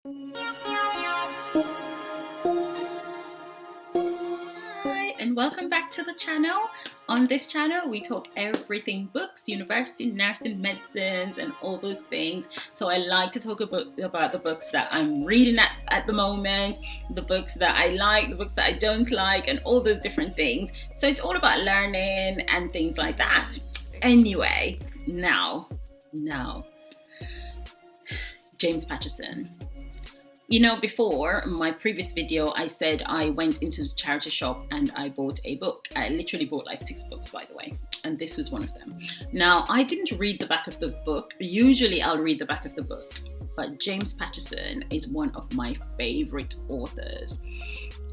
Hi, and welcome back to the channel. On this channel, we talk everything books, university, nursing, medicines, and all those things. So I like to talk about the books that I'm reading at the moment, the books that I like, the books that I don't like, and all those different things. So it's all about learning and things like that. Anyway, now, James Patterson. You know, before my previous video, I said I went into the charity shop and I bought a book. I literally bought like 6 books, by the way, and this was one of them. Now, I didn't read the back of the book. Usually I'll read the back of the book, but James Patterson is one of my favorite authors,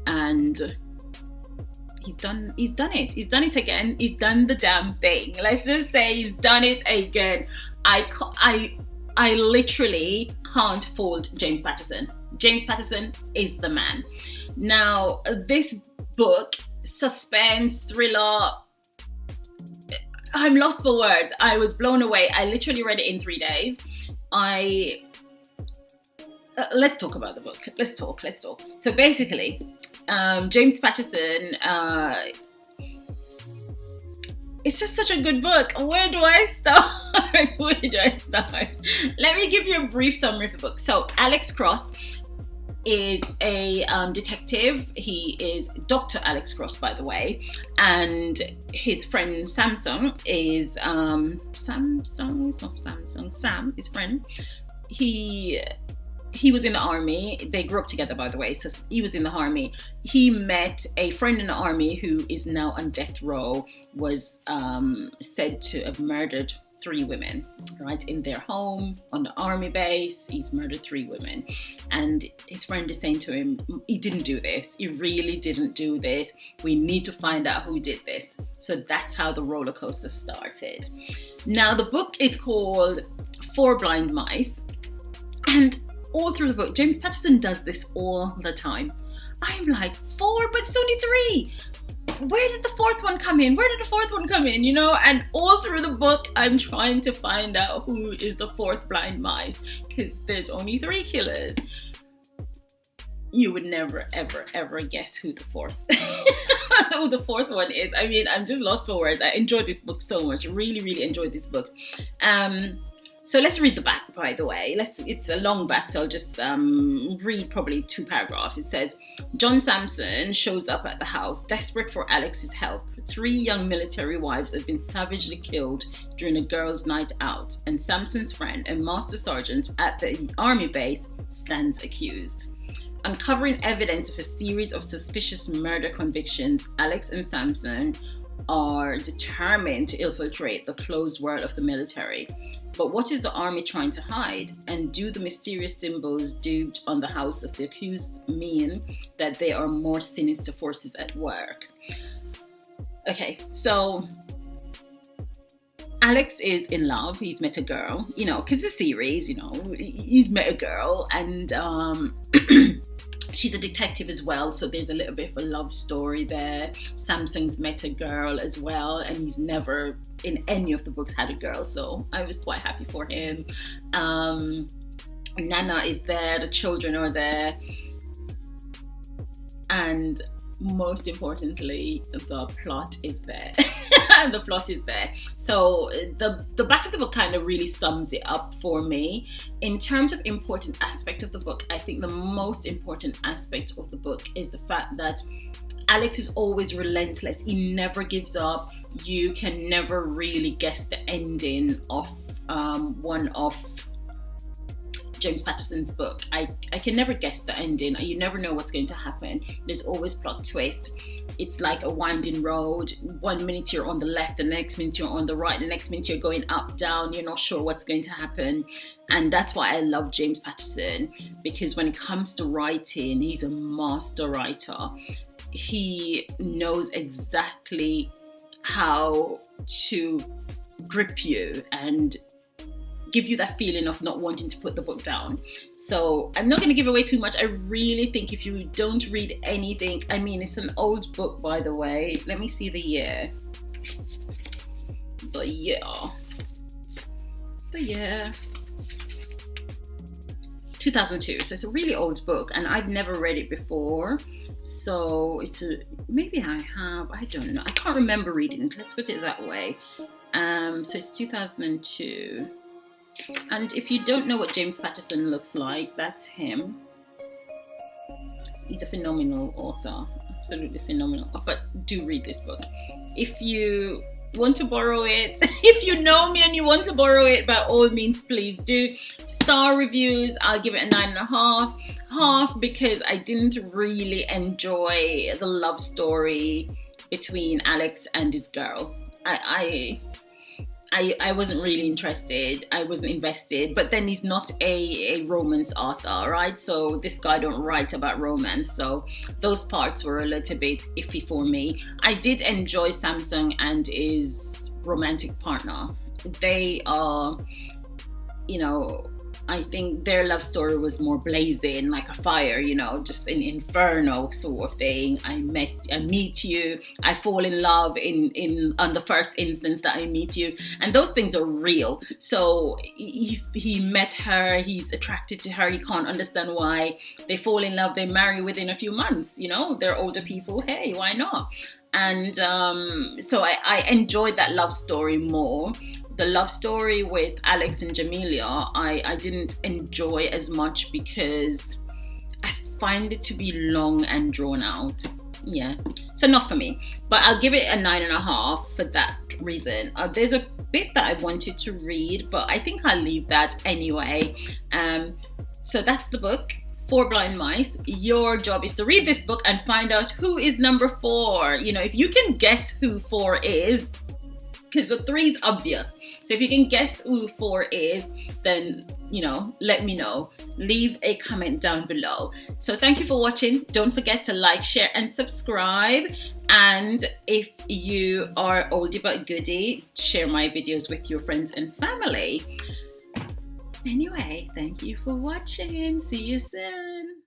and he's done it. He's done it again. He's done the damn thing. Let's just say he's done it again. I literally can't fault James Patterson. James Patterson is the man. Now, this book, suspense, thriller, I'm lost for words. I was blown away. I literally read it in 3 days. Let's talk about the book. Let's talk. So basically, James Patterson, it's just such a good book. Where do I start? Let me give you a brief summary of the book. So Alex Cross is a detective. He is Dr. Alex Cross, by the way, and his friend Samsung is Sam, his friend. He was in the army. They grew up together, by the way. So he was in the army. He met a friend in the army who is now on death row, was said to have murdered 3 women, right? In their home, on the army base, he's murdered 3 women. And his friend is saying to him, he didn't do this. He really didn't do this. We need to find out who did this. So that's how the roller coaster started. Now, the book is called 4 Blind Mice. And all through the book, James Patterson does this all the time. I'm like, 4, but it's only 3. Where did the 4th one come in? You know, and all through the book, I'm trying to find out who is the 4th blind mice, because there's only 3 killers. You would never, ever guess who the 4th who the 4th one is. I mean, I'm just lost for words. I enjoyed this book so much. Really enjoyed this book. So let's read the back, by the way. It's a long back, so I'll just read probably 2 paragraphs. It says, John Sampson shows up at the house, desperate for Alex's help. 3 young military wives have been savagely killed during a girls' night out, and Sampson's friend, a master sergeant at the army base, stands accused. Uncovering evidence of a series of suspicious murder convictions, Alex and Sampson are determined to infiltrate the closed world of the military. But what is the army trying to hide? And do the mysterious symbols daubed on the house of the accused mean that there are more sinister forces at work? Okay, so Alex is in love. He's met a girl, you know, because the series, you know, he's met a girl, and she's a detective as well, so there's a little bit of a love story there. Samsung's met a girl as well, and he's never in any of the books had a girl, so I was quite happy for him. Nana is there, the children are there, and most importantly, the plot is there. The plot is there. So the back of the book kind of really sums it up for me. In terms of important aspect of the book, I think the most important aspect of the book is the fact that Alex is always relentless. He never gives up. You can never really guess the ending of one of James Patterson's book. I can never guess the ending. You never know what's going to happen. There's always plot twist. It's like a winding road. 1 minute you're on the left, the next minute you're on the right, the next minute you're going up, down. You're not sure what's going to happen. And that's why I love James Patterson, because when it comes to writing, he's a master writer. He knows exactly how to grip you and give you that feeling of not wanting to put the book down. So I'm not going to give away too much. I really think if you don't read anything, I mean, it's an old book, by the way. Let me see the year. The year. 2002. So it's a really old book, and I've never read it before. So maybe I have. I don't know. I can't remember reading it. Let's put it that way. So it's 2002. And if you don't know what James Patterson looks like, that's him. He's a phenomenal author, absolutely phenomenal. But do read this book. If you want to borrow it, if you know me and you want to borrow it, by all means, please do. Star reviews, I'll give it a 9.5. Half because I didn't really enjoy the love story between Alex and his girl. I wasn't really interested. I wasn't invested. But then he's not a romance author, right? So this guy don't write about romance. So those parts were a little bit iffy for me. I did enjoy Samsung and his romantic partner. They are, I think their love story was more blazing, like a fire, just an inferno sort of thing. I meet you, I fall in love on the first instance that I meet you, and those things are real. So he met her, he's attracted to her, he can't understand why. They fall in love, they marry within a few months. They're older people. Hey, why not? And so I enjoyed that love story more. The love story with Alex and Jamelia, I didn't enjoy as much because I find it to be long and drawn out. Yeah, so not for me. But I'll give it a 9.5 for that reason. There's a bit that I wanted to read, but I think I'll leave that anyway. So that's the book. 4 Blind Mice. Your job is to read this book and find out who is number 4. If you can guess who 4 is, because the 3 is obvious. So if you can guess who 4 is, then, let me know. Leave a comment down below. So thank you for watching. Don't forget to like, share, and subscribe. And if you are oldie but goodie, share my videos with your friends and family. Anyway, thank you for watching. See you soon.